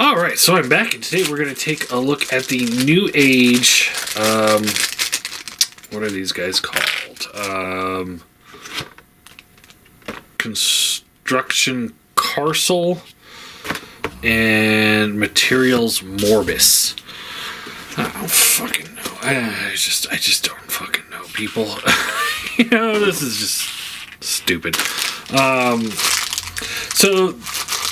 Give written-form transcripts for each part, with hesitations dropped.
All right, so I'm back, and today we're going to take a look at the new age. What are these guys called? Construction Carcel and Materials Morbus. I don't fucking know. I just don't fucking know, people. This is just stupid. So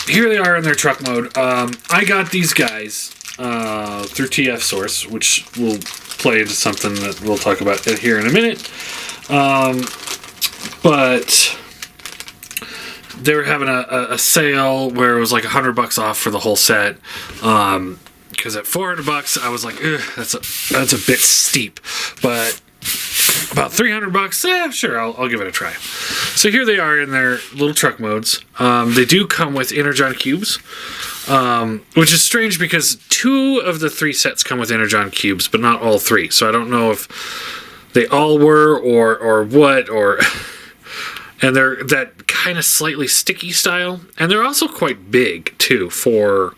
here they are in their truck mode. I got these guys through TF Source, which will play into something that we'll talk about here in a minute. But they were having a sale where it was like $100 off for the whole set. Because at $400, I was like, that's a bit steep. But about $300, sure, I'll give it a try. So here they are in their little truck modes. They do come with Energon cubes, which is strange because 2 of the 3 sets come with Energon cubes, but not all 3. So I don't know if they all were or what, and they're that kind of slightly sticky style, and they're also quite big too for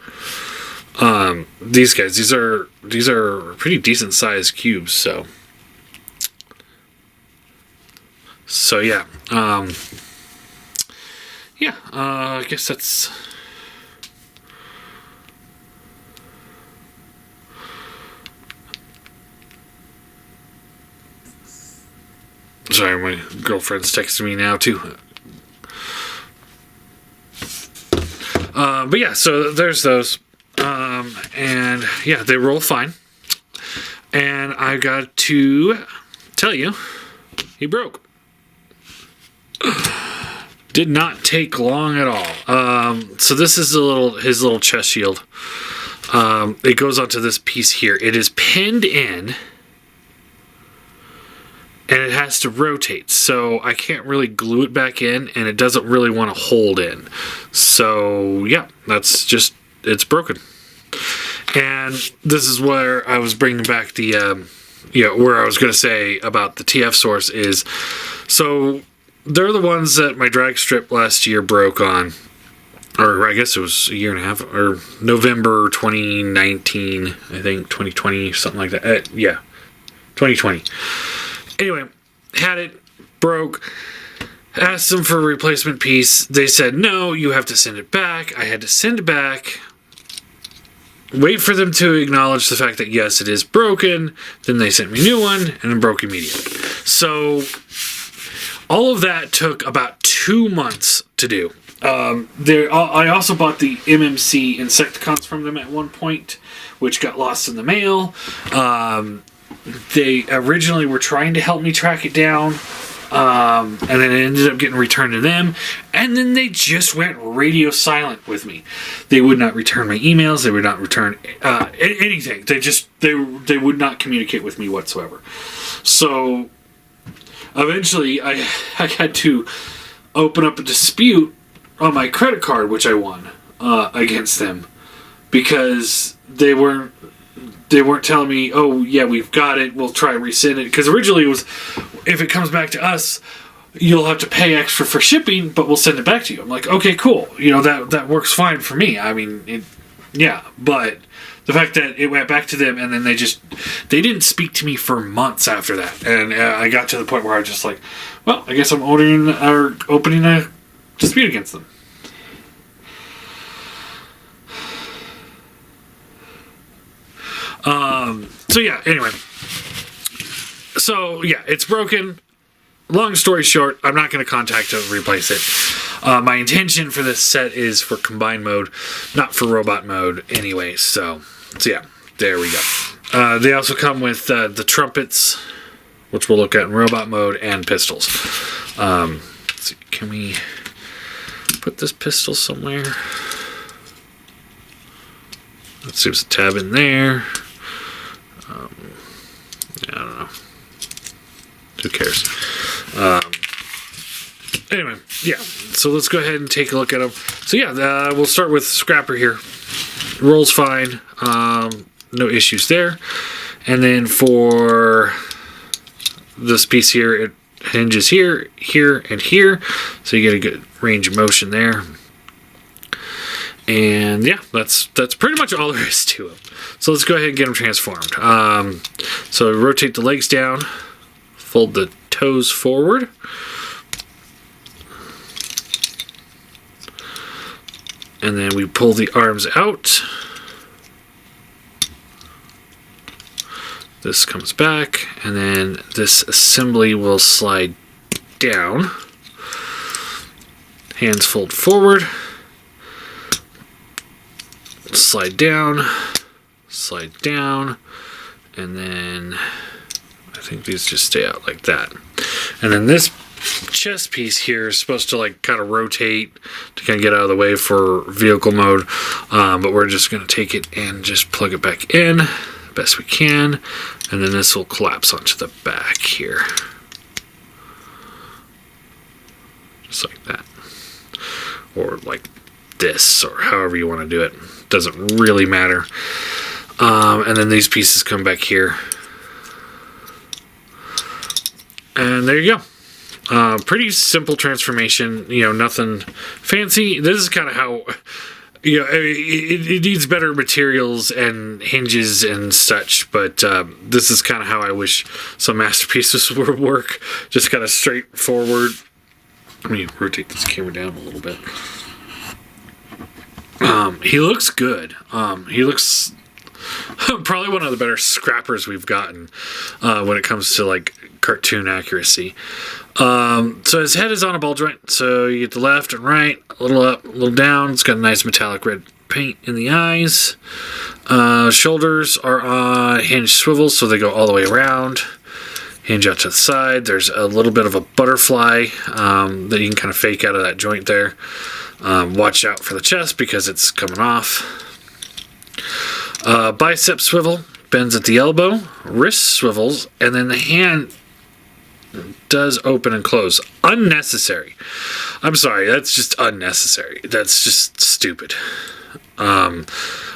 these guys. These are pretty decent sized cubes, So yeah, I guess that's. Sorry, my girlfriend's texting me now too. But yeah, so there's those, and yeah, they roll fine. And I got to tell you, he broke. Did not take long at all. So this is his little chest shield. It goes onto this piece here. It is pinned in, and it has to rotate. So I can't really glue it back in, and it doesn't really want to hold in. So yeah, it's broken. And this is where I was bringing back the, where I was going to say about the TF Source is, so they're the ones that my drag strip last year broke on, or I guess it was a year and a half, or November 2019, I think, 2020, something like that. 2020. Anyway, had it, broke, asked them for a replacement piece. They said, no, you have to send it back. I had to send it back, wait for them to acknowledge the fact that, yes, it is broken. Then they sent me a new one, and it broke immediately. So all of that took about 2 months to do. I also bought the MMC Insecticons from them at one point, which got lost in the mail. They originally were trying to help me track it down, and then it ended up getting returned to them, and then they just went radio silent with me. They would not return my emails. They would not return anything. They would not communicate with me whatsoever. So eventually, I had to open up a dispute on my credit card, which I won against them, because they weren't telling me, oh yeah, we've got it, we'll try and resend it. Because originally it was, if it comes back to us, you'll have to pay extra for shipping, but we'll send it back to you. I'm like, okay, cool. That works fine for me. I mean, but the fact that it went back to them, and then they didn't speak to me for months after that. And I got to the point where I was just like, well, I guess I'm opening a dispute against them. So yeah, anyway. So yeah, it's broken. Long story short, I'm not going to contact to replace it. My intention for this set is for combined mode, not for robot mode anyway. So yeah, there we go. They also come with the trumpets, which we'll look at in robot mode, and pistols. Let's see, can we put this pistol somewhere? Let's see, there's a tab in there. I don't know. Who cares? Anyway, yeah. So let's go ahead and take a look at them. So yeah, we'll start with Scrapper here. Rolls fine. No issues there. And then for this piece here, it hinges here, here, and here. So you get a good range of motion there. And yeah, that's pretty much all there is to him. So let's go ahead and get him transformed. So rotate the legs down, fold the toes forward. And then we pull the arms out. This comes back, and then this assembly will slide down. Hands fold forward. Slide down, and then I think these just stay out like that. And then this chest piece here is supposed to like kind of rotate to kind of get out of the way for vehicle mode, but we're just going to take it and just plug it back in best we can, and then this will collapse onto the back here, just like that, or like this, or however you want to do it. Doesn't really matter. And then these pieces come back here, and there you go. Pretty simple transformation, you know, nothing fancy. This is kind of how, you know, it needs better materials and hinges and such, but this is kind of how I wish some masterpieces would work. Just kind of straightforward. Let me rotate this camera down a little bit. He looks good. He looks probably one of the better scrappers we've gotten when it comes to like cartoon accuracy. So his head is on a ball joint, so you get the left and right, a little up, a little down. It's got a nice metallic red paint in the eyes. Shoulders are on hinge swivels, so they go all the way around. Hinge out to the side. There's a little bit of a butterfly that you can kind of fake out of that joint there. Watch out for the chest because it's coming off. Bicep swivel, bends at the elbow, wrist swivels, and then the hand does open and close. Unnecessary. I'm sorry, that's just unnecessary. That's just stupid. I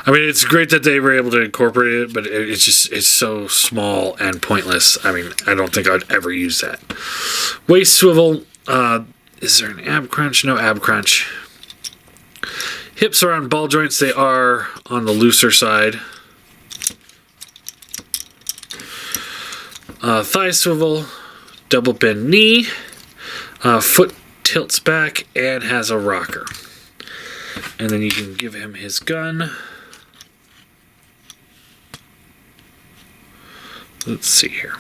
mean, it's great that they were able to incorporate it, but it's so small and pointless. I mean, I don't think I'd ever use that. Waist swivel. Is there an ab crunch? No ab crunch. Hips are on ball joints. They are on the looser side. Thigh swivel, double bend knee. Foot tilts back and has a rocker. And then you can give him his gun. Let's see here.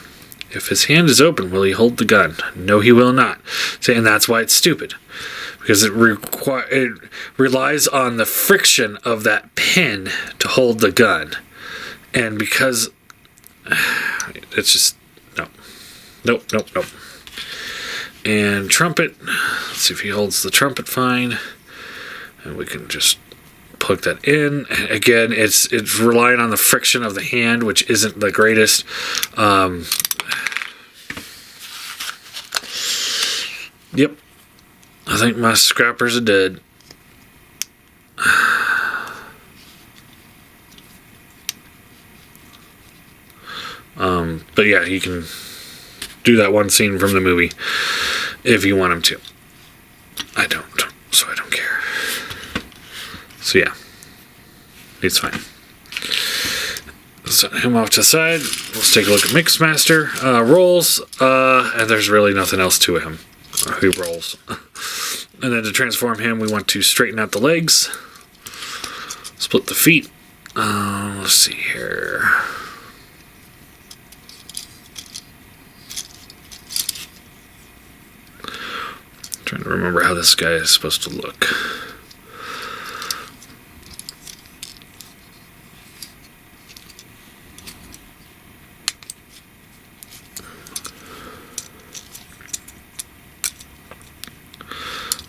If his hand is open, will he hold the gun? No, he will not. And that's why it's stupid. Because it relies on the friction of that pin to hold the gun. And because it's just, no. Nope. And trumpet. Let's see if he holds the trumpet fine. And we can just plug that in. Again, it's relying on the friction of the hand, which isn't the greatest. Yep. I think my scrappers are dead. But yeah, you can do that one scene from the movie if you want him to. I don't, so I don't care. So yeah, it's fine. Set him off to the side. Let's take a look at Mixmaster. Rolls, and there's really nothing else to him. He rolls. And then to transform him, we want to straighten out the legs, split the feet. Let's see here. I'm trying to remember how this guy is supposed to look.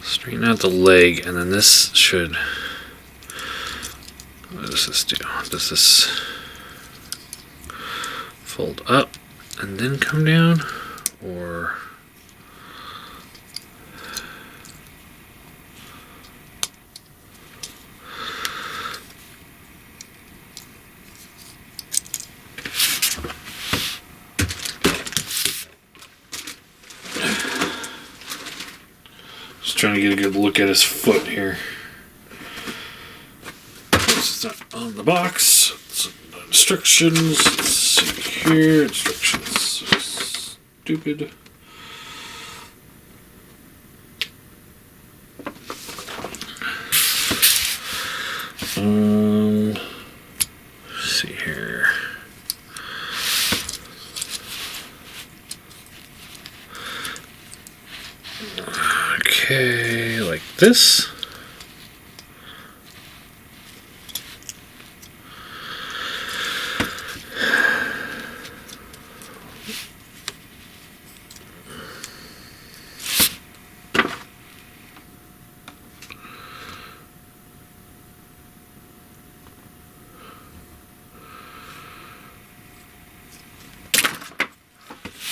Straighten out the leg, and then this should... What does this do? Does this fold up and then come down? Or... Trying to get a good look at his foot here. on the box. Instructions. Let's see here. Instructions. Stupid. Let's see here. Okay, like this.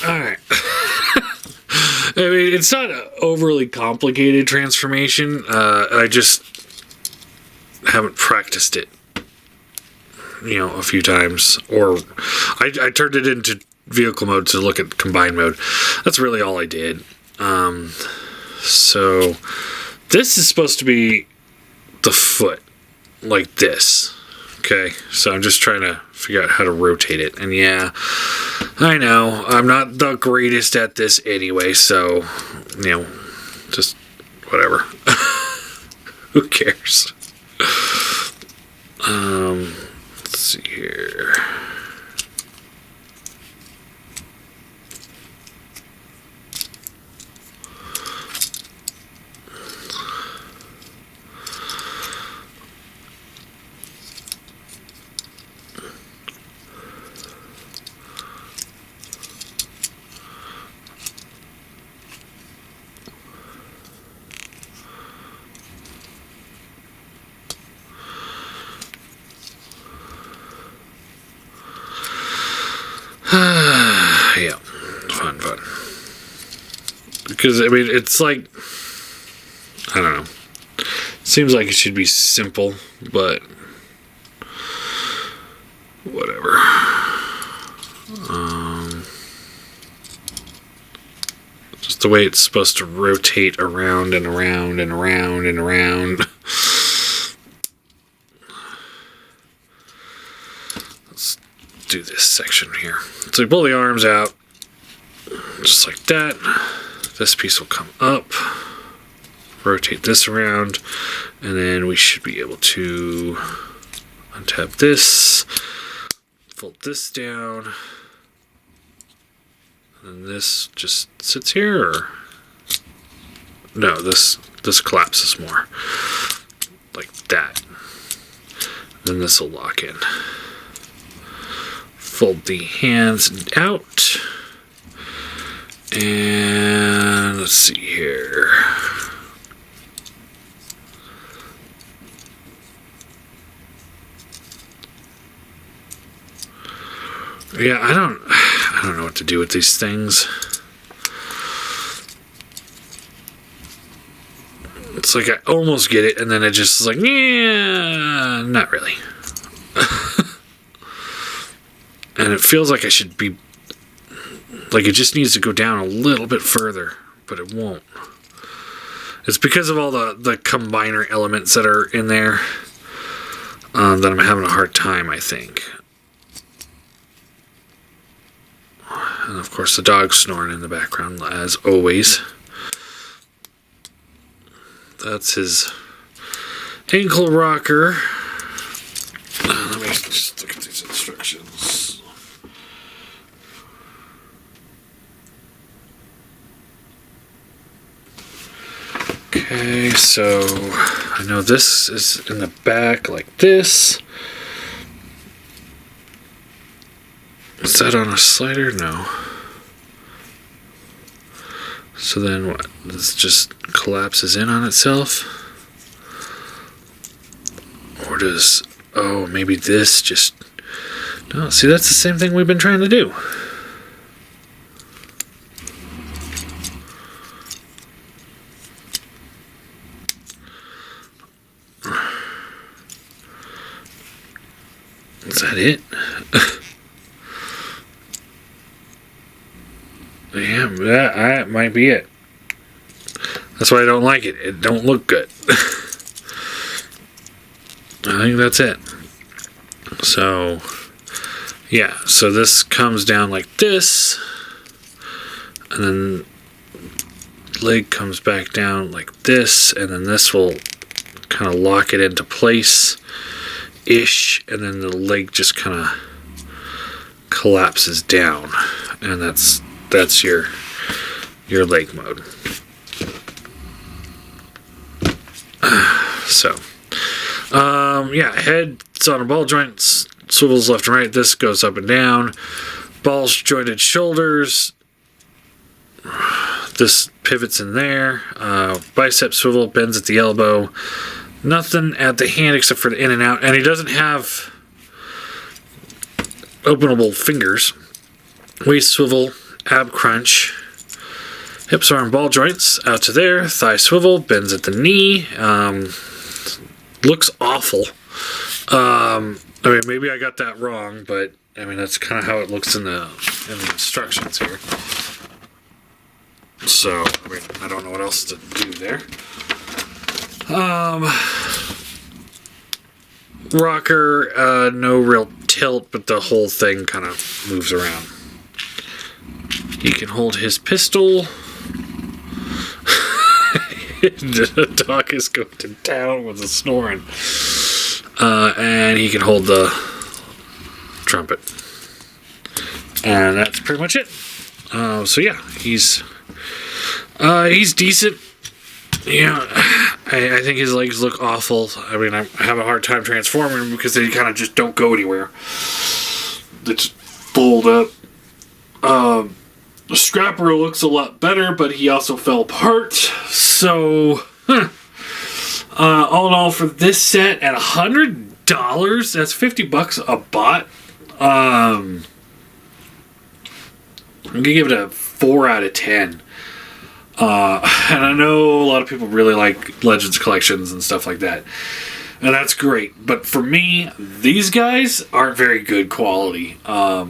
Alright. I mean, it's not an overly complicated transformation. I just haven't practiced it, a few times. Or I turned it into vehicle mode to look at combined mode. That's really all I did. So this is supposed to be the foot, like this. Okay, so I'm just trying to figure out how to rotate it. And yeah, I know, I'm not the greatest at this anyway, so, just whatever. Who cares? Let's see here. Yeah, fun. Because, I mean, it's like, I don't know. Seems like it should be simple, but whatever. Just the way it's supposed to rotate around and around and around and around. Do this section here. So you pull the arms out, just like that. This piece will come up, rotate this around, and then we should be able to untab this, fold this down, and this just sits here, or no, this collapses more, like that. Then this will lock in. Fold the hands out, and let's see here. Yeah, I don't know what to do with these things. It's like I almost get it, and then it just is like, yeah, not really. And it feels like I should be, like it just needs to go down a little bit further, but it won't. It's because of all the combiner elements that are in there that I'm having a hard time, I think. And of course the dog's snoring in the background, as always. That's his ankle rocker. Let me just look at these instructions. Okay, so I know this is in the back like this. Is that on a slider? No. So then what? This just collapses in on itself? Or does... Oh, maybe this just... No, see, that's the same thing we've been trying to do. Is that it? Yeah, that might be it. That's why I don't like it. It don't look good. I think that's it. So, yeah, so this comes down like this, and then leg comes back down like this, and then this will kind of lock it into place-ish, and then the leg just kind of collapses down, and that's your leg mode. So, yeah, head's on a ball joint, swivels left and right. This goes up and down. Balls jointed shoulders. This pivots in there. Bicep swivel, bends at the elbow. Nothing at the hand except for the in and out. And he doesn't have openable fingers. Waist swivel, ab crunch. Hips are on ball joints, out to there. Thigh swivel, bends at the knee. Looks awful. I mean, maybe I got that wrong, but I mean that's kind of how it looks in the instructions here. So, I mean, I don't know what else to do there. Rocker, no real tilt, but the whole thing kind of moves around. He can hold his pistol. The dog is going to town with the snoring. And he can hold the trumpet. And that's pretty much it. So yeah, he's decent. Yeah, I think his legs look awful. I mean, I have a hard time transforming him because they kind of just don't go anywhere. They just fold up. The Scrapper looks a lot better, but he also fell apart. So, all in all, for this set at $100, that's $50 a bot. I'm gonna give it a 4 out of 10. And I know a lot of people really like Legends collections and stuff like that, and that's great. But for me, these guys aren't very good quality. Or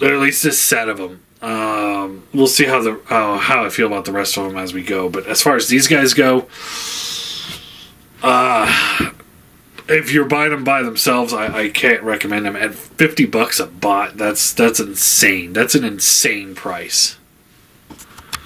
at least this set of them. We'll see how I feel about the rest of them as we go. But as far as these guys go, if you're buying them by themselves, I can't recommend them. At $50 a bot, that's insane. That's an insane price.